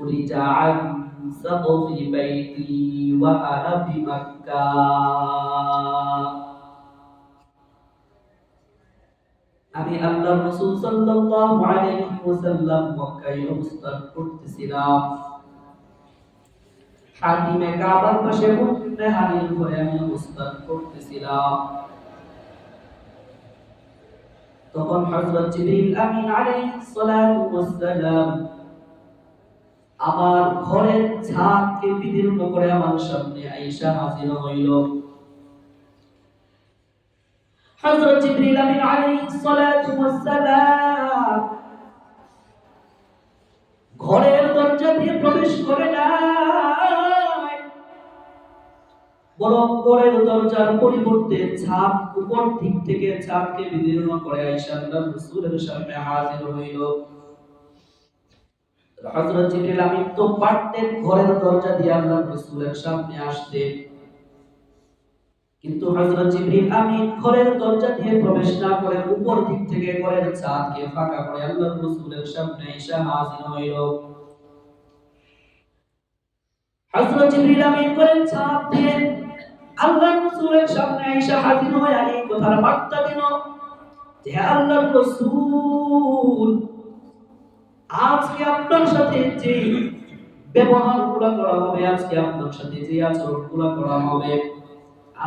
أخرج عن سقف بيتي وأنا بمكة আমি আল্লাহর রাসূল সাল্লাল্লাহু আলাইহি ওয়াসাল্লাম মক্কায় অবস্থান করতেছিলাম। হাতিমে কাবার পাশে উম্মে হানির ঘরে আমি অবস্থান করতেছিলাম। তখন হযরত জিবরিল আমিন আলাইহিস সালাতু ওয়াস সালাম আমার ঘরের ছাদকে বিদীর্ণ করে আমার সামনে আয়েশা হাজির হইল। হযরত জিবরিল আমিন আলাইহিস সালাতু ওয়াস সালাম ঘরের দরজা দিয়ে প্রবেশ করে নাই, বরং ঘরের দরজার পরিবর্তে ছাদ উপর দিক থেকে ছাদকে বিদীর্ণ করে আয়েশা আল্লাহর রাসূলের সামনে হাজির হইল। হযরত জিবরিল আমিন তো পারতেন ঘরের দরজা দিয়ে আল্লাহর রাসূলের সামনে আসতে, কিন্তু হযরত জিবরিল আমিন ঘরের দরজা দিয়ে প্রবেশ না করে উপর দিক থেকে ঘরের ছাদকে ফাঁকা করে আল্লাহর রাসূলের সামনে এসে হাজির হইল। হযরত জিবরিল আমিন ঘরের ছাদ দিয়ে আল্লাহর রাসূলের সামনে এসে হাজির হয়ে এই কথার বার্তা দিল যে আল্লাহর রাসূল, আজকে আপনার সাথে যে ব্যবহারগুলো করা হবে, আজকে আপনার সাথে যে আচরণগুলো করা হবে,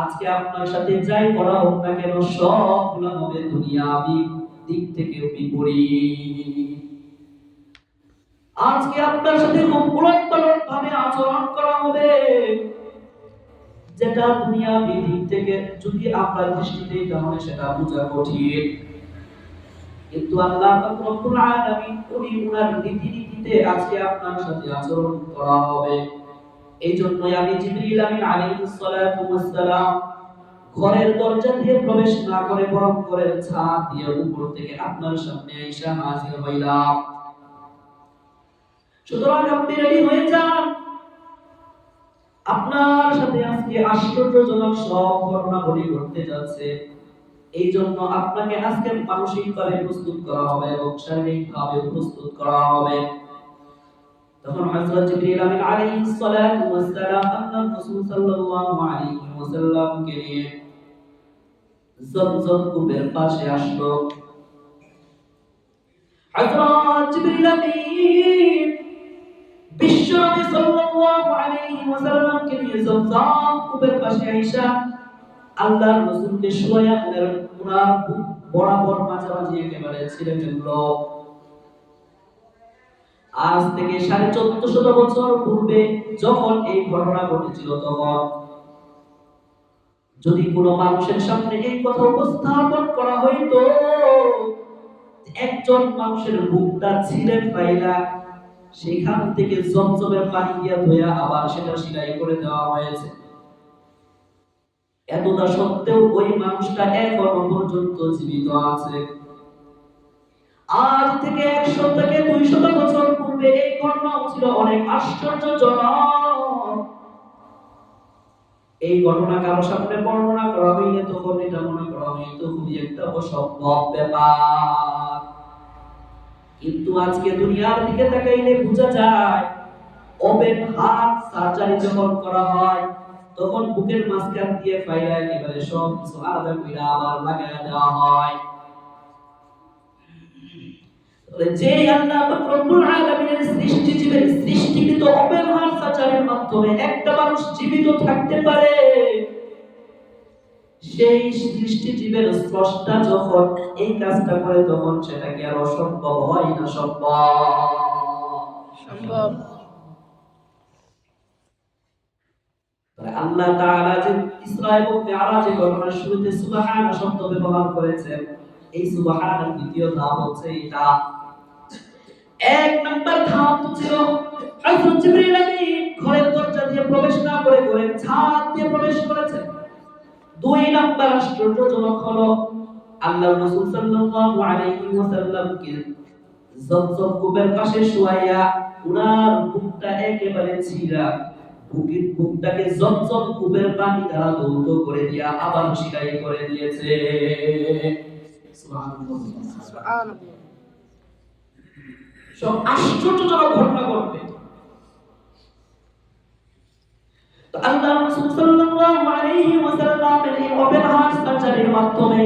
আজকে আপনার সাথে যাই করা হোক না কেন সবগুলো হবে দুনিয়াবি দিক থেকে বিপরীত। আজকে আপনার সাথে খুব উলটপালট ভাবে আচরণ করা হবে, যেটা দুনিয়াবি দিক থেকে যদি আপনার দৃষ্টিতে তাহলে সেটা বোঝা কঠিন, কিন্তু আল্লাহ পাক রব্বুল আলামিন উনার নীতিতে আজকে আপনার সাথে আচরণ করা হবে। এই জন্যই আমি জিবরিল আমিন আলাইহিস সালাতু ওয়াস সালাম ঘরের দরজা দিয়ে প্রবেশ না করে বরং ঘরের ছাদ দিয়ে উপর থেকে আপনার সামনে আয়েশা হাজির হইলাম। সুতরাং আপনি রেডি হয়ে যান, আপনার সাথে আজকে আশ্চর্যজনক সব ঘটনাবলী ঘটতে যাচ্ছে। এই জন্য আপনাকে আজকে মানসিকভাবে প্রস্তুত করা হবে এবং শারীরিকভাবে প্রস্তুত করা হবে। তখন হযরত জিবরিল আমিন আলাইহিস সালাতু ওয়াস সালাম আল্লাহর রাসূল সাল্লাল্লাহু আলাইহি ওয়াসাল্লামকে নিয়ে জমজম কূপের পাশে আসলো। হযরত জিবরিল আমিন বিশ্বনবী সাল্লাল্লাহু আলাইহি ওয়াসাল্লামকে নিয়ে জমজম কূপের পাশে আয়েশা আল্লাহর রাসূলকে শোয়া ওনার বরাবর মাঝামাঝি একেবারে ছিঁড়ে ফেললো। আজ থেকে 1450 বছর পূর্বে যখন এই ঘটনা ঘটেছিল, তখন যদি কোনো মানুষের সামনে এই কথা উপস্থাপন করা হইতো, একজন মানুষের বুকটা ছিঁড়ে ফেলা সেখান থেকে জমজমের পানি দিয়ে ধোয়া আবার সেটা সেলাই করে দেওয়া হয়েছে, এতটা সত্ত্বেও ওই মানুষটা এখনো পর্যন্ত জীবিত আছে। আজ থেকে 100 থেকে 200 বছর পূর্বে এই ঘটনা ছিল অনেক আশ্চর্যজনক। এই ঘটনা কারো সামনে বর্ণনা করা হইলে তখন এটা মনে করা হইতো খুবই একটা অসম্ভব ব্যাপার, কিন্তু আজকে দুনিয়ার দিকে তাকাইলে বোঝা যায় ওপেন হার্ট সার্জারি যখন করা হয় তখন বুকের মাঝখান দিয়ে ফাইলা একেবারে সব কিছু আলাদা করে আবার লাগায় দেওয়া হয়। যে আল্লাহ পাক রব্বুল আলামিনের সৃষ্টি জীবের সৃষ্টিকৃত ওপেন হার্ট সার্জারির মাধ্যমে একটা মানুষ জীবিত থাকতে পারে, সেই সৃষ্টি জীবের স্রষ্টা যখন এই কাজটা করে তখন সেটা কি আর অসম্ভব হয় না? সম্ভব। আল্লাহ তাআলা যে ইসরা এবং মিরাজের ঘটনার শুরুতে সুবহান শব্দ ব্যবহার করেছেন, এই সুবহানের দ্বিতীয় ধাপ হচ্ছে এটা। এক নাম্বার ধাপ ছিল হযরত জিবরিল আমিন ঘরের দরজা দিয়ে প্রবেশ না করে ঘরের ছাদ দিয়ে প্রবেশ করেছেন। দুই নাম্বার আশ্চর্যজনক হলো আল্লাহর রাসূল সাল্লাল্লাহু আলাইহি ওয়াসাল্লামকে জমজম কূপের পাশে শুয়াইয়া উনার বুকটা একেবারে ছিঁড়া বুকটাকে জমজম কূপের পানি দ্বারা ধৌত করে দিয়া আবার সেলাই করে দিয়েছে। সুবহানাল্লাহ, সুবহানাল্লাহ। সব আশ্চর্যজনক ঘটনা ঘটবে। ওপেন হার্ট সার্জারির মাধ্যমে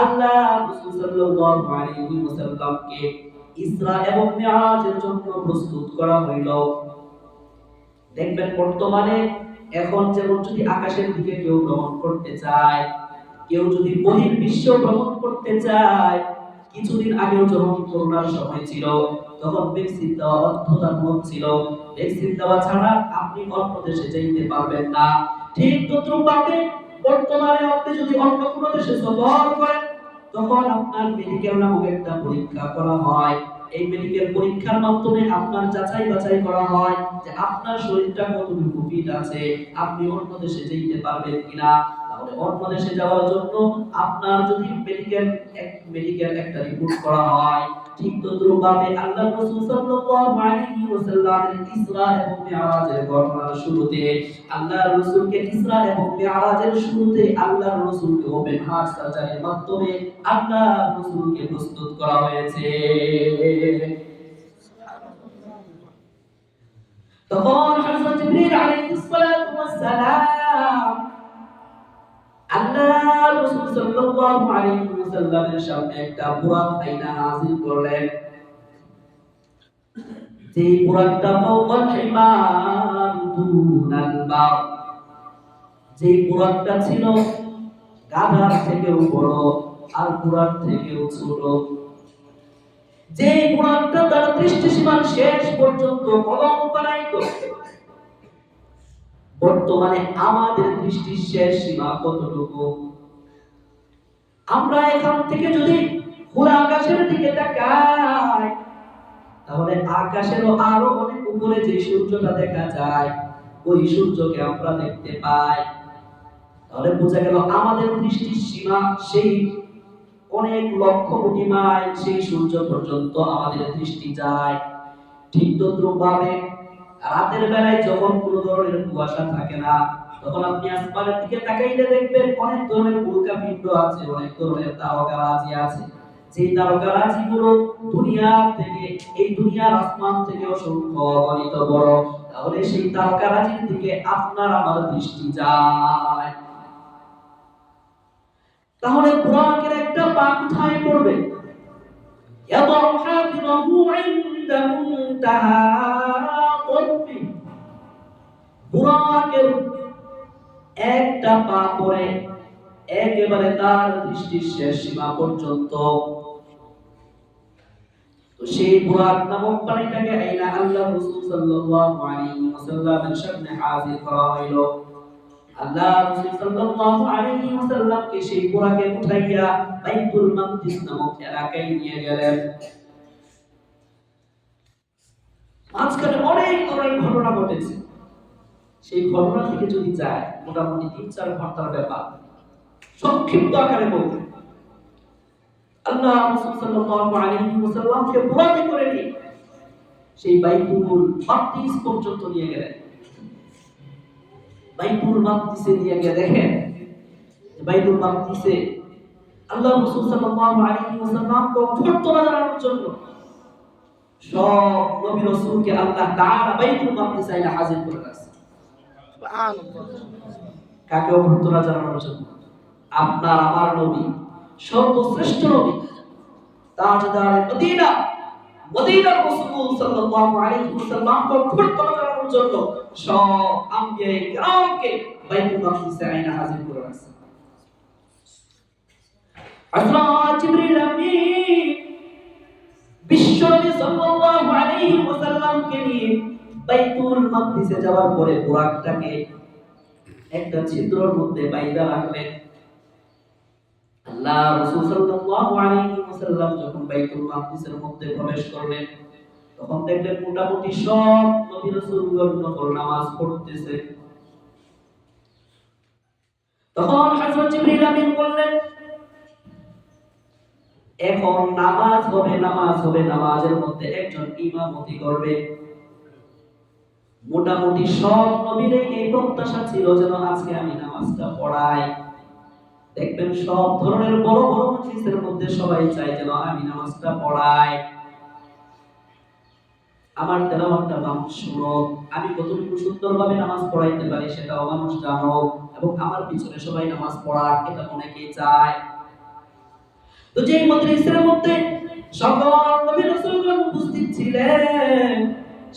আল্লাহ রাসূল সাল্লাল্লাহু আলাইহি ওয়াসাল্লামকে ইসরা এবং মিরাজের জন্য প্রস্তুত করা হইল। দেখবেন বর্তমানে এখন যেমন যদি আকাশের দিকে কেউ ভ্রমণ করতে চায়, কেউ যদি বহির্বিশ্ব ভ্রমণ করতে চায়, কিছুদিন আগেও যখন করোনার সময় ছিল তখন ভ্যাকসিন দেওয়া বাধ্যতামূলক ছিল। ভ্যাকসিন দেওয়া ছাড়া আপনি অন্য দেশে যাইতে পারবেন না। ঠিক তদ্রুপভাবে বর্তমানে আপনি যদি অন্য কোনো দেশে সফর করেন তখন আপনার মেডিকেল নামক একটা পরীক্ষা করা হয়। এই মেডিকেল পরীক্ষার মাধ্যমে আপনার যাচাই বাছাই করা হয় যে আপনার শরীরটা কতটুকু ফিট আছে, আপনি অন্য দেশে যেতে পারবেন কিনা। তাহলে অন্য দেশে যাওয়ার জন্য আপনার যদি মেডিকেল একটা রিপোর্ট করা হয়, ঠিক তদ্রুপভাবে আল্লাহ রাসূল সাল্লাল্লাহু আলাইহি ওয়াসাল্লামের ইসরা এবং মিরাজের ঘটনার শুরুতে আল্লাহর রাসূলকে ইসরা এবং মিরাজের শুরুতে আল্লাহর রাসূলকে ওপেন হার্ট সার্জারির মাধ্যমে আল্লাহর রাসূলকে প্রস্তুত করা হয়েছে। তখন হযরত জিবরিল আলাইহিস সালাতু ওয়াস সালাম আল্লাহর রাসূল সাল্লাল্লাহু আলাইহি ওয়াসাল্লামের সামনে একটা বুরাক আইনা নাযিল করলেন। যে বুরাকটা ফাওকাল হিমার দুনাল বাও, যে বুরাকটা ছিল গাধার থেকেও বড় আর বুরাক থেকেও ছোট, যে বুরাকটা তার দৃষ্টিসীমার শেষ পর্যন্ত কলম বানাইতো। বর্তমানে আমাদের দৃষ্টির শেষ সীমা কতটুকু? আমরা এখান থেকে যদি খোলা আকাশের দিকে তাকাই তাহলে আকাশেরও আরো অনেক উপরে যে সূর্যটা দেখা যায় ওই সূর্যকে আমরা দেখতে পাই। তাহলে বোঝা গেল আমাদের দৃষ্টির সীমা সেই অনেক লক্ষ কোটি মাইল সেই সূর্য পর্যন্ত আমাদের দৃষ্টি যায়। ঠিক তদ্রুপভাবে রাতের বেলায় যখন কোনো ধরনের কুয়াশা থাকে না তখন আপনি আসমানের দিকে তাকাইলে দেখবেন অনেক ধরনের উল্কাপিণ্ড আছে, অনেক ধরনের তারকারাজি আছে। সেই তারকারাজিগুলো দুনিয়া থেকে, এই দুনিয়ার আসমান থেকে অসংখ্য অগণিত বড়। তাহলে সেই তারকারাজির দিকে আপনার আমার দৃষ্টি যায়। তাহলে বুরাকের একটা পা কোথায় পড়বে? ইয়াদাউ হাফিযাহু ইনদা মুনতাহা কলবি, বুরাকের একটা পা পড়ে একেবারে তার দৃষ্টির শেষ সীমা পর্যন্ত। তো সেই বুরাক নামক পানিটাকে আইনা আল্লাহ রাসূল সাল্লাল্লাহু আলাইহি ওয়াসাল্লামের সামনে হাজির করা হইল। আল্লাহ রাসূল সাল্লাল্লাহু আলাইহি ওয়াসাল্লামকে সেই বুরাকে উঠাইয়া বাইতুল মাকদিস নামক এলাকায় নিয়ে গেলেন। মাঝখানে অনেক ধরনের ঘটনা ঘটেছে। সেই ঘটনা থেকে যদি যায় মোটামুটি ৩-৪ ঘন্টার ব্যাপার, সংক্ষিপ্ত আকারে বলতে আল্লাহ রাসূল সাল্লাল্লাহু আলাইহি ওয়াসাল্লামকে বুরাকে করে নিয়ে সেই বাইতুল মাকদিস পর্যন্ত নিয়ে গেলেন। বাইতুল মাকদিসে নিয়ে গিয়ে দেখেন বাইতুল মাকদিসে আল্লাহ রাসূল সাল্লাল্লাহু আলাইহি ওয়াসাল্লামকে অভ্যর্থনা জানানোর জন্য সব নবী রাসূলকে আল্লাহ তাআলা বাইতুল মাকদিসে এনে হাজির করে রাখছে। সুবহানাল্লাহ। কাকে অভ্যর্থনা জানানোর জন্য? আপনার আমার নবী, সর্বশ্রেষ্ঠ নবী, তাজদারে মদিনা, মদিনার রাসূল সাল্লাল্লাহু আলাইহি ওয়াসাল্লামকে অভ্যর্থনা জানানোর জন্য সব আম্বিয়ায়ে কিরামকে বাইতুল মাকদিসে এনে হাজির করে রাখছে। হযরত জিবরিল আমিন বিশ্বনবী সাল্লাল্লাহু আলাইহি ওয়াসাল্লামকে নিয়ে বাইতুল মাকদিসে যাওয়ার পরে বুরাকটাকে একটা ছিদ্রের মধ্যে বাইদা রাখলেন। আল্লাহ রাসূল সাল্লাল্লাহু আলাইহি ওয়াসাল্লাম যখন বাইতুল মাকদিসের মধ্যে প্রবেশ করলেন তখন দেখলেন মোটামুটি সব নবী রাসূলগণ নফল নামাজ পড়তেছে। তখন হযরত জিবরিল আমিন বললেন, এখন নামাজ হবে, নামাজের মধ্যে একজন ইমামতি করবে। মোটামুটি সব নবীর এই প্রত্যাশা ছিল যেন আজকে আমি নামাজটা পড়াই। দেখবেন সব ধরনের বড় বড় মজলিসের মধ্যে সবাই চায় যেন আমি নামাজটা পড়াই। আমার তেলাওয়াতটা মানুষ শুনো, আমি কতটুকু সুন্দরভাবে নামাজ পড়াইতে পারি সেটাও মানুষ জানো, এবং আমার পিছনে সবাই নামাজ পড়াক এটা অনেকেই চায়। তো যে মজলিসের মধ্যে সকল নবী রাসূলগণ উপস্থিত ছিলেন,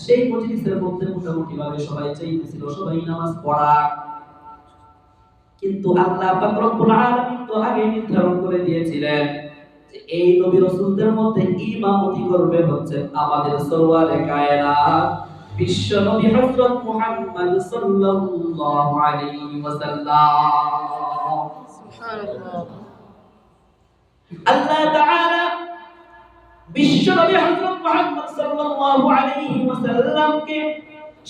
সেই মজলিসের মধ্যে মোটামুটি ভাবে সবাই চাইতেছিল সবাই নামাজ পড়াক, কিন্তু আল্লাহ পাক রব্বুল আলামিন তো আগে নির্ধারণ করে দিয়েছিলেন যে এই নবী রাসূলদের মধ্যে ইমামতি করবে হচ্ছে আমাদের সরওয়ারে কায়নাত বিশ্ব নবী হযরত মুহাম্মদ সাল্লাল্লাহু আলাইহি ওয়াসাল্লাম। সুবহানাল্লাহ। আল্লাহ তাআলা বিশ্ব নবী হযরত মুহাম্মদ সাল্লাল্লাহু আলাইহি ওয়াসাল্লামকে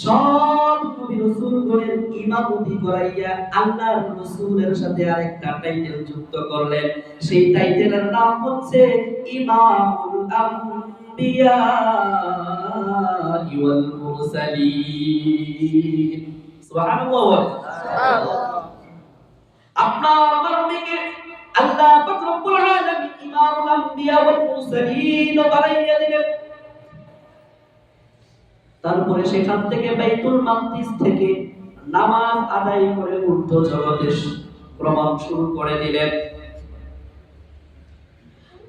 সব নবী রাসূলগণের ইমামতি করাইয়া আল্লাহর রাসূলের সাথে আরেকটা টাইটেল যুক্ত করলেন। সেই টাইটেলের নাম হচ্ছে ইমামুল আম্বিয়া ওয়াল মুরসালিন। সুবহানাল্লাহ। সুবহানাল্লাহ। আপনার আমার নবীকে আল্লাহ পাক রব্বুল আলামিন ইমামুল আম্বিয়া ওয়াল মুরসালিন বানাইয়া দিলেন। তারপরে সেখান থেকে বাইতুল মাকদিস থেকে নামাজ আদায় করে ঊর্ধ্ব জগতে ভ্রমণ শুরু করে দিলেন।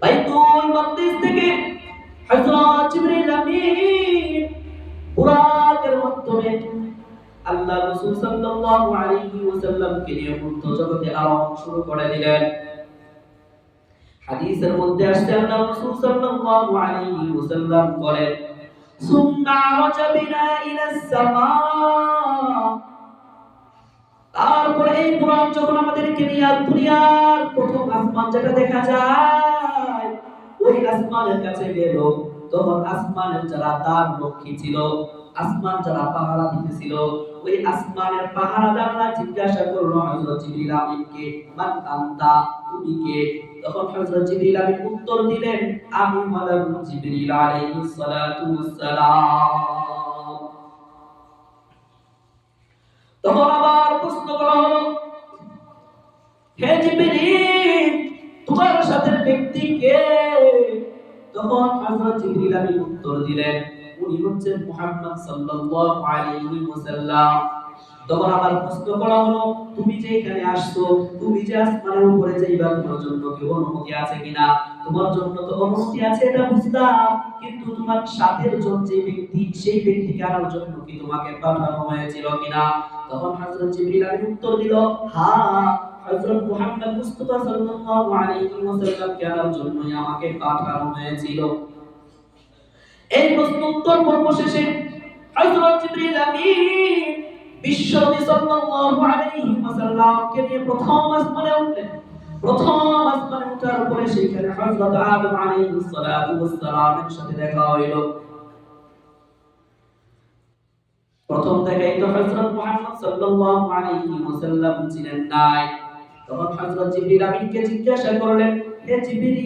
বাইতুল মাকদিস থেকে হযরত জিবরিল আমিন বুরাকের মাধ্যমে আল্লাহ রাসূল সাল্লাল্লাহু আলাইহি ওয়াসাল্লামকে নিয়ে ঊর্ধ্ব জগতে আরোহণ শুরু করে দিলেন। হাদিসের মধ্যে আসছে আল্লাহ রাসূল সাল্লাল্লাহু আলাইহি ওয়াসাল্লাম বলেন সুম্মা রাজাবিনা ইলাস সামা, তারপরে এই বুরাক যখন আমাদেরকে নিয়ে দুনিয়ার প্রথম আসমান যেটা দেখা যায় ওই আসমানের কাছে গেল, তখন আসমানের যারা দ্বার রক্ষী ছিল, আসমান যারা পাহারা দিতেছিল, ওই আসমানের পাহারাদাররা জিজ্ঞাসা করলো হযরত জিবরিল আমিনকে মান আনতা, তুমি কে? তখন হযরত জিবরিল আমিন উত্তর দিলেন আমি হলাম জিবরিল আলাইহিস সালাতু ওয়াস সালাম। তখন আবার প্রশ্ন করা হলো হে জিবরিল তোমার সাথে ব্যক্তি কে? তখন হযরত জিবরিল আমিন উত্তর দিলেন উনি হচ্ছেন মুহাম্মদ সাল্লাল্লাহু আলাইহি ওয়াসাল্লাম। তখন আবার প্রশ্ন করা হলো তুমি যে এখানে আসছো, তুমি যে আসমানের উপরে যাইবা, তোমার জন্য কি অনুমতি আছে কিনা? তোমার জন্য তো অনুমতি আছে এটা বুঝলাম, কিন্তু তোমার সাথের জন যে ব্যক্তি সেই ব্যক্তিকে আনার জন্য কি তোমাকে পাঠানো হয়েছিল কিনা? তখন হযরত জিবরিল আমিন উত্তর দিল হ্যাঁ, হযরত মুহাম্মদ মুস্তাফা সাল্লাল্লাহু আলাইহি ওয়াসাল্লামকে আনার জন্যই আমাকে পাঠানো হয়েছিল। এই প্রশ্ন উত্তর পর্ব শেষে হযরত জিবরিল আমিন বিশ্বনবী সাল্লাল্লাহু আলাইহি ওয়াসাল্লামকে নিয়ে প্রথম আসমানে উঠলেন। প্রথম আসমানে ওঠার পরে সেখানে হযরত আদম আলাইহিস সালাতু ওয়াস সালামের সাথে দেখা হইল। প্রথম দেখাই তো হযরত মুহাম্মদ সাল্লাল্লাহু আলাইহি ওয়াসাল্লাম ছিলেন নাই। তখন হযরত জিবরিল আমিনকে জিজ্ঞাসা করলেন হে জিবরিল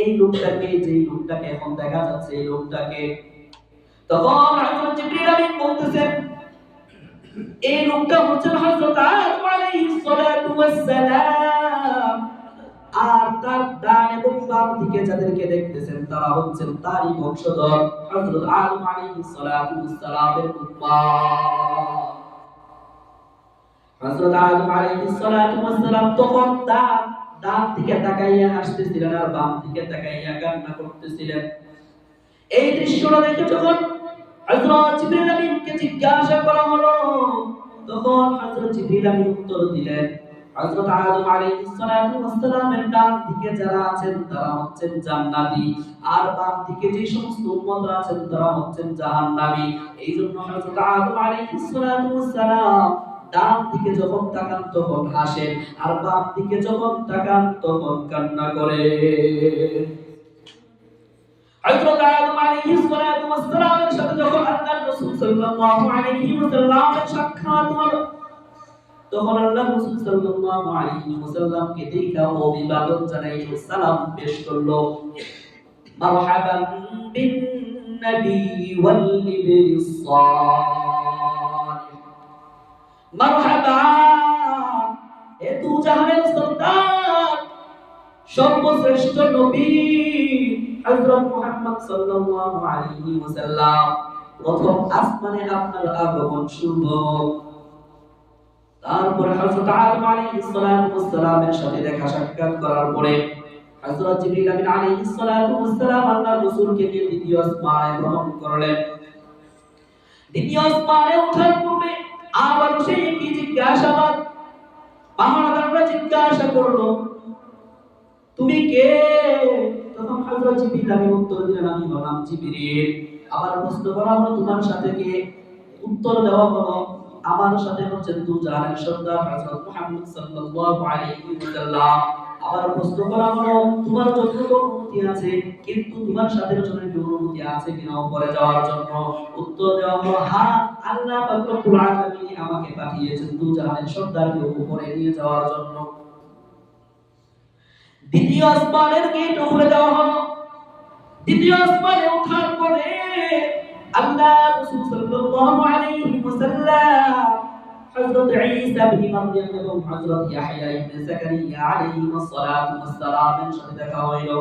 এই লোকটাকে, যে লোকটাকে এখন দেখা যাচ্ছে এই লোকটাকে? তখন হযরত জিবরিল আমিন বলতেছেন এই লোকটা হচ্ছেন হযরত আদম আলাইহিস সালাতু ওয়াস সালাম, আর তার ডান এবং বাম দিকে যাদেরকে দেখতেছেন তারা হচ্ছেন তারই বংশধর হযরত আদম আলাইহিস সালাতু ওয়াস সালামের উম্মাহ। হযরত আদম আলাইহিস সালাতু ওয়াস সালাম তখন তার ডান দিকে তাকাইয়া হাসতেছিলেন আর বাম দিকে তাকাইয়া কান্না করতেছিলেন। এই দৃশ্যটা দেখে যখন হযরত জিবরিল আমিনকে জিজ্ঞাসা করা হলো, তখন হযরত জিবরিল আমিন উত্তর দিলেন হযরত আদম আলাইহিস সালাতু ওয়াস সালামের ডান দিকে যারা আছেন তারা হচ্ছেন জান্নাতি, আর বাম দিকে যে সমস্ত উম্মতরা আছেন তারা হচ্ছেন জাহান্নামী। এইজন্য হযরত আদম আলাইহিস সালাতু ওয়াস সালাম ডান দিকে যখন তাকান তখন হাসেন, আর বাম দিকে যখন তাকান তখন কান্না করেন। হযরত আদম আলাইহিস সালাতু ওয়াস সালামের সাথে যখন আল্লাহর রাসূল সাল্লাল্লাহু আলাইহি ওয়াসাল্লামের সাক্ষাৎ হলো, তখন আল্লাহর রাসূল সাল্লাল্লাহু আলাইহি ওয়াসাল্লামকে দেখা অভিবাদন জানাইলো, সালাম পেশ করলো। মারহাবান বিন নবী ওয়াল ইবলিস সালিহ, মারহাবা এ দু জাহানের সরদার সর্বশ্রেষ্ঠ নবী হযরত মুহাম্মদ সাল্লাল্লাহু আলাইহি ওয়াসাল্লাম প্রথম আসমানে আপনার আগমন শুরু। তারপরে হযরত আদম আলাইহিস সালাতু ওয়াস সালামের সাথে দেখা সাক্ষাৎ করার পরে হযরত জিবরিল আমিন আলাইহিস সালাতু ওয়াস সালাম আল্লাহর রাসূলকে নিয়ে দ্বিতীয় আসমানে ভ্রমণ করলেন। দ্বিতীয় আসমানে ওঠার পূর্বে আবার সেই কি জিজ্ঞাসাবাদ, পাহাড়দাররা জিজ্ঞাসা করলো, তুমি কে? তখন হযরত জিবরিল আমিন উত্তর দিলেন, আমি হলাম জিবরিল। আবার প্রশ্ন করা হলো, তোমার সাথে কে? উত্তর দেওয়া হলো, আমার সাথে হচ্ছে দুজাহানের সর্দার হযরত মুহাম্মদ সাল্লাল্লাহু আলাইহি ওয়াসাল্লাম। আবার প্রশ্ন করা হলো, তোমার যতটুকু অনুমতি আছে, কিন্তু তোমার সাথে জনের অনুমতি আছে কিনা উপরে যাওয়ার জন্য? উত্তর দেওয়া হলো, হ্যাঁ, আল্লাহ পাক রব্বুল আলামিন আমাকে পাঠিয়েছেন দুজাহানের সর্দারকে উপরে নিয়ে যাওয়ার জন্য। দ্বিতীয় আসমানের গেট খুলে দেওয়া হলো। দ্বিতীয় আসমানে ওঠার পরে আল্লাহ রাসূল সাল্লাল্লাহু আলাইহি ওয়াসাল্লাম হযরত ঈসা ইবনে মারইয়াম এবং হযরত ইয়াহইয়া ইবনে যাকারিয়া আলাইহিস সালাতু ওয়াস সালামের সাথে দেখা হইল।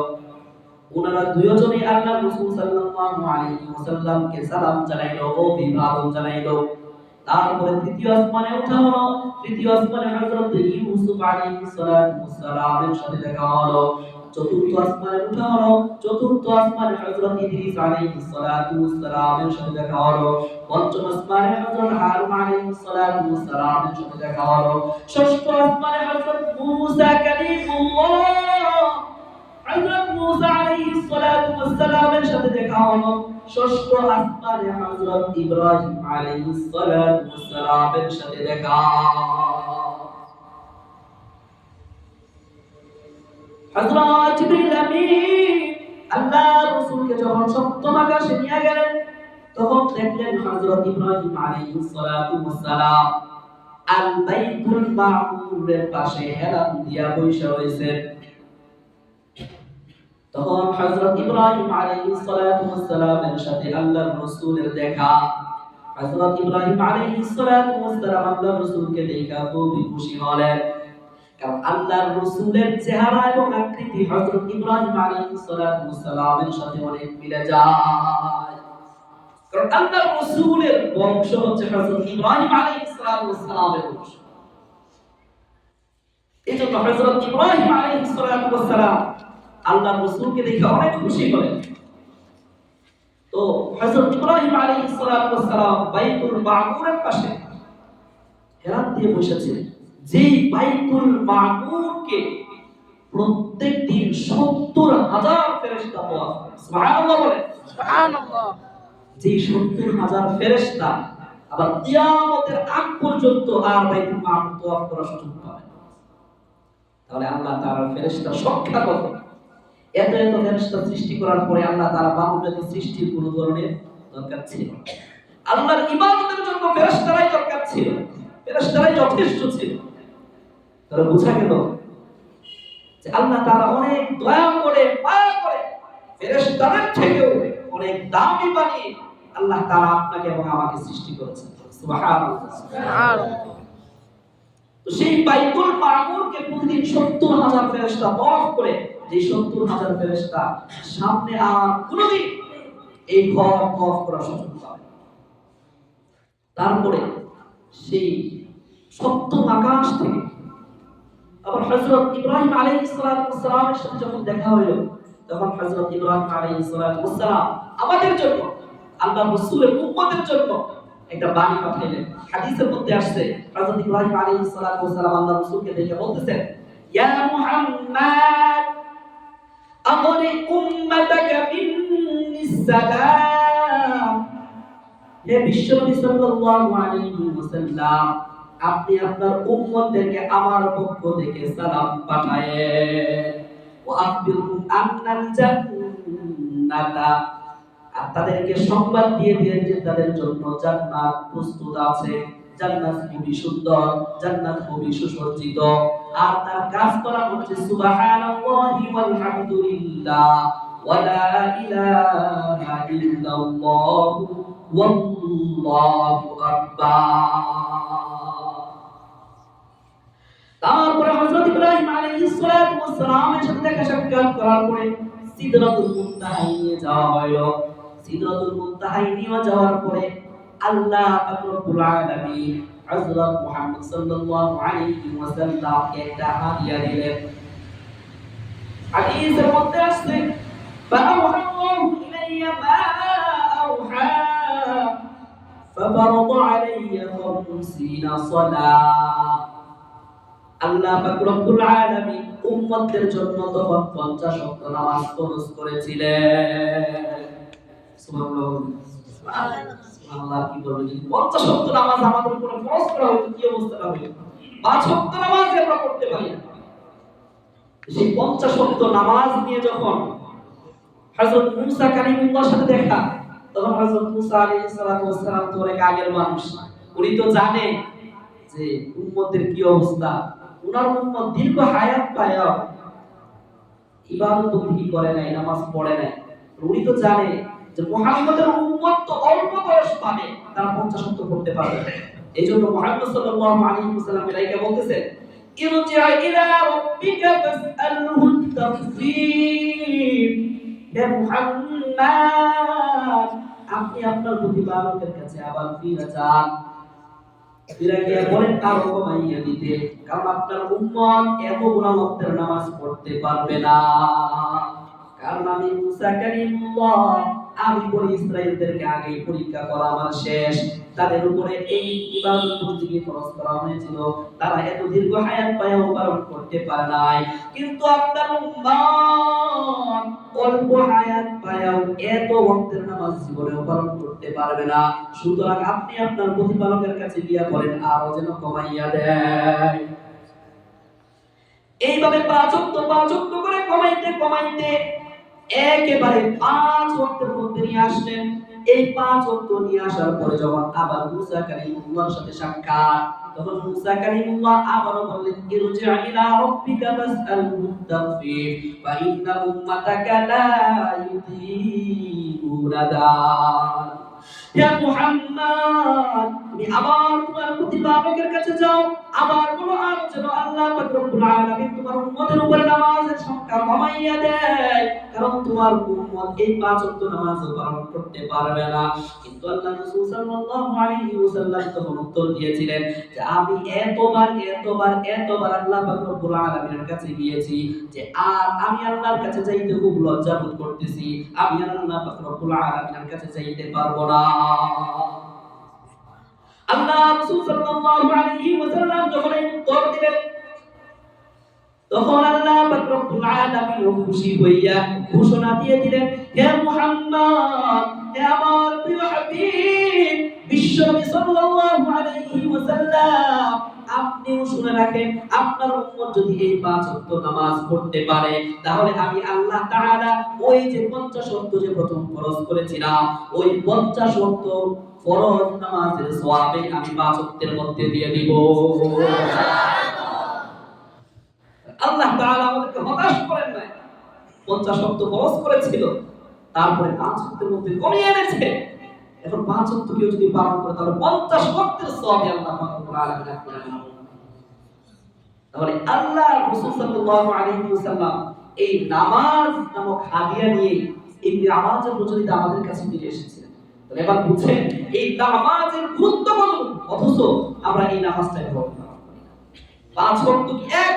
ওনারা দুইজনে আল্লাহ রাসূল সাল্লাল্লাহু আলাইহি ওয়াসাল্লামকে সালাম জানাইলো, অভিবাদন জানাইলো। তারপরে তৃতীয় আসমানে ওঠা হলো। তৃতীয় আসমানে হযরত ইউসুফ আলাইহিস সালাতু ওয়াস সালামের সাথে দেখা হলো। চতুর্থ আসমানে ওঠা হলো। চতুর্থ আসমানে হযরত ইদ্রিস আলাইহিস সালাতু ওয়াস সালামের সাথে দেখা হলো। পঞ্চম আসমানে হযরত হারুন আলাইহিস সালাতু ওয়াস সালামের সাথে দেখা হলো। ষষ্ঠ আসমানে হযরত মূসা কালিমুল্লাহ হযরত মূসা আলাইহিস সালাতু ওয়াস সালামের সাথে দেখা হলো। ষষ্ঠ আসমানে হযরত ইব্রাহিম আলাইহিস সালাতু ওয়াস সালামের সাথে দেখা। হযরত জিবরিল আমিন আল্লাহর রাসূলকে যখন সপ্তম আকাশে নিয়ে গেলেন, তখন দেখলেন হযরত ইব্রাহিম আলাইহিস সালাতু ওয়াস সালাম আল বাইতুল মামুরের পাশে হেলান দিয়া বসে রয়েছেন। তখন হযরত ইব্রাহিম আলাইহিস সালাতু ওয়াস সালামের সাথে আল্লাহর রাসূলের দেখা। হযরত ইব্রাহিম আলাইহিস সালাতু ওয়াস সালাম আল্লাহর রাসূলকে দেখা খুবই খুশি হলেন, কারণ আল্লাহর রাসূলের চেহারা এবং আকৃতি হযরত ইব্রাহিম আলাইহিস সালাতু ওয়াস সালামের সাথে অনেক মিলে যায়। কারণ আল্লাহর রাসূলের বংশ হচ্ছে হযরত ইব্রাহিম আলাইহিস সালাতু ওয়াস সালামের বংশ। এজন্য হযরত ইব্রাহিম আলাইহিস সালাতু ওয়াস সালাম আল্লাহর রাসূলকে দেখে অনেক খুশি হলেন। তো হযরত ইব্রাহিম আলাইহিস সালাতু ওয়াস সালাম বাইতুল মামুরের পাশে হেলান দিয়ে বসেছিলেন। যেই বাইতুল মামুরকে প্রত্যেকদিন ৭০,০০০ ফেরেশতা তাওয়াফ করে। সুবহানাল্লাহ বলেন। সুবহানাল্লাহ। যেই ৭০,০০০ ফেরেশতা আবার কিয়ামতের আগ পর্যন্ত আর বাইতুল মামুর তাওয়াফ করার সুযোগ পাবে। তাহলে আল্লাহ তাআলার ফেরেশতা সংখ্যা কত? এত এত ফেরেশতা সৃষ্টি করার পরে আল্লাহ তাআলা মানব জাতি সৃষ্টির কোনো ধরনের দরকার ছিল না। আল্লাহর ইবাদতের জন্য ফেরেশতারাই দরকার ছিল, ফেরেশতারাই যথেষ্ট ছিল। তাহলে বোঝা গেল যে আল্লাহ তাআলা অনেক দয়া করে, মায়া করে ফেরেশতাদের থেকেও অনেক দামি বানিয়ে আল্লাহ তাআলা আপনাকে এবং আমাকে সৃষ্টি করেছেন। সুবহানাল্লাহ, সুবহানাল্লাহ। তো সেই বাইতুল মামুরকে প্রতিদিন ৭০,০০০ ফেরেশতা তাওয়াফ করে, যে ৭০,০০০ ফেরেশতা সামনে আর কোনদিন এই ঘর তাওয়াফ করার সুযোগ পাবে। তারপরে সেই সপ্তম আকাশ থেকে আবার হযরত ইব্রাহিম আলাইহিস সালাতু ওয়াস সালামের সাথে যখন দেখা হলো, তখন হযরত ইব্রাহিম আলাইহিস সালাতু ওয়াস সালাম আমাদের জন্য, আল্লাহর রাসূলের উম্মতের জন্য একটা বাণী পাঠাইলেন। হাদিসের মধ্যে আসছে হযরত ইব্রাহিম আলাইহিস সালাতু ওয়াস সালাম আল্লাহর রাসূলকে দেখে বলতেছেন, ইয়া মুহাম্মদ আগরি উম্মাতাকা মিন্নিস সালাম। হে বিশ্বনবী সাল্লাল্লাহু আলাইহি ওয়াসাল্লাম, আপনি আপনার উম্মতদেরকে আমার পক্ষ থেকে সালাম পাঠায়েন। ওয়া আখবিরহুম আন্নাল জান্নাতা, আর তাদেরকে সংবাদ দিয়ে দিয়েন যে তাদের জন্য জান্নাত প্রস্তুত আছে। জান্নাত খুবই সুন্দর, জান্নাত খুবই সুসজ্জিত, আর তার কাজ করা হচ্ছে সুবহানাল্লাহি ওয়াল হামদুলিল্লাহ ওয়া লা ইলাহা ইল্লাল্লাহ ওয়াল্লাহু আকবার। তারপরে হযরত ইব্রাহিম আলাইহিস সালাতু ওয়াস সালামের সাথে দেখা সাক্ষাৎ করার পরে সিদরাতুল মুনতাহায় নিয়ে যাওয়া হলো। সিদরাতুল মুনতাহায় নিয়ে যাওয়ার পরে আল্লাহ পাক রব্বুল আলামিন হযরত মুহাম্মদ সাল্লাল্লাহু আলাইহি ওয়াসাল্লামকে একটা হাদিয়া দিলেন। হাদিসের মধ্যে আসছে فأوحى الله إلي ما أوحى ففرض علي 50 صلاة আল্লাহ পাক রব্বুল আলামিন উম্মতদের জন্য তখন 50 ওয়াক্ত নামাজ ফরজ করেছিলেন। সুবহানাল্লাহ। সুবহানাল্লাহ কি বলবো, যদি 50 ওয়াক্ত নামাজ আমাদের উপর ফরজ করা হতো কি অবস্থা হবে? 5 ওয়াক্ত নামাজ আমরা পড়তে পারি না। সেই 50 ওয়াক্ত নামাজ নিয়ে যখন হযরত মুসা কালিমুল্লাহর সাথে দেখা, তখন হযরত মুসা আলাইহিস সালাতু ওয়াস সালাম তো অনেক আগের মানুষ, উনি তো জানে যে উম্মতের কি অবস্থা। উনার উম্মত দীর্ঘ হায়াত পায়া ইবাদত বন্দেগী করে নাই, নামাজ পড়ে নাই। উনি তো জানে যে মুহাম্মদের উম্মত তো অল্প বয়স পাবে, তারা 50 ওয়াক্ত পড়তে পারবে না। এইজন্য মুহাম্মদ সাল্লাল্লাহু আলাইহি ওয়াসাল্লাম এলাইকে বলতেছেন ইরজি ইলা রাব্বিকা ফাসআলহু তাফসীর। হে মুহাম্মদ, আপনি আপনার প্রতিপালকের কাছে আবার ফিরে যান, ফিরে গিয়ে বলেন আরো কমাইয়া দিতে, কারণ আপনার উম্মত এতগুলো ওয়াক্তের নামাজ পড়তে পারবে না। কারণ আমি মুসা কালিমুল্লাহ, আমি বনি ইসরাইলদেরকে আগে পরীক্ষা করা আমার শেষ, তাদের উপরে এই ইবাদত বন্দেগী ফরজ করা হয়েছিল, তারা এত দীর্ঘ হায়াত পায়ও পালন করতে পারে নাই। কিন্তু আপনার উম্মত অল্প হায়াত পায়ও এত ওয়াক্তের নামাজ জীবনেও পালন করতে পারবে না। সুতরাং আপনি আপনার প্রতিপালকের কাছে গিয়া বলেন আরো যেন কমাইয়া দেয়। এইভাবে 5 ওয়াক্ত করে কমাইতে কমাইতে একেবারে 5 ওয়াক্তের মধ্যে নিয়ে আসলেন। এই 5 ওয়াক্ত নিয়ে আসার পরে যখন আবার মুসা কালিমুল্লাহর সাথে সাক্ষাৎ, তখন মুসা কালিমুল্লাহ আবারও বললেন ইরজি ইলা রাব্বিকা ফাসআলহু তাফসীর ফা ইন্না উম্মাতাকা লা ইউতিকুনা দান। হে মুহাম্মদ, তুমি আবার তোমার প্রতিপালকের কাছে যাও, আবার বলো আর যেন আল্লাহ পাক রব্বুল আলামিন তোমার উম্মতের উপরে নামাজের সংখ্যা কমাইয়া দেয়, কারণ তোমার উম্মত এই 5 ওয়াক্ত নামাজও পালন করতে পারবে না। কিন্তু আল্লাহ রাসূল সাল্লাল্লাহু আলাইহি ওয়াসাল্লাম তখন উত্তর দিয়েছিলেন যে আমি এতবার আল্লাহ পাক রব্বুল আলামিনের কাছে গিয়েছি যে আর আমি আল্লাহর কাছে যাইতে খুব লজ্জা বোধ করতেছি, আমি আল্লাহ পাক রব্বুল আলামিনের কাছে যাইতে পারবো না। আল্লাহ রাসূল সাল্লাল্লাহু আলাইহি ওয়াসাল্লাম যখন উত্তর দিলেন, তখন আল্লাহ পাক রব্বুল আলামিন খুশি হইয়া ঘোষণা দিয়ে দিলেন, হে মুহাম্মদ, হে আমার প্রিয় হাবিব বিশ্বনবী সাল্লাল্লাহু আলাইহি ওয়াসাল্লাম, আপনিও শুনে রাখেন, আপনার উম্মত যদি এই 5 ওয়াক্ত নামাজ পড়তে পারে, তাহলে আমি আল্লাহ তাআলা ওই যে 50 ওয়াক্ত যে প্রথম ফরজ করেছিলাম, ওই 50 ওয়াক্ত ফরজ নামাজের সওয়াবে আমি 5 ওয়াক্তের মধ্যে দিয়ে দিব। আল্লাহ তাআলা আমাদেরকে হতাশ করেন নাই। 50 ওয়াক্ত ফরজ করেছিল, তারপরে 5 ওয়াক্তের মধ্যে কমিয়ে এনেছে। এখন 5 ওয়াক্ত কেউ যদি পালন করে তাহলে 50 ওয়াক্তের সওয়াব আল্লাহ পাক রব্বুল আলামিন করেন। তাহলে আল্লাহ রাসূল সাল্লাল্লাহু আলাইহি ওয়াসাল্লাম এই নামাজ নামক হাদিয়া নিয়ে এই নামাজের প্রচলিত আমাদের কাছে ফিরে এসেছে। তাহলে এবার বুঝেন এই নামাজের গুরুত্ব কত, অথচ আমরা এই নামাজটাকে পড়ি না। 5 ওয়াক্ত কি এক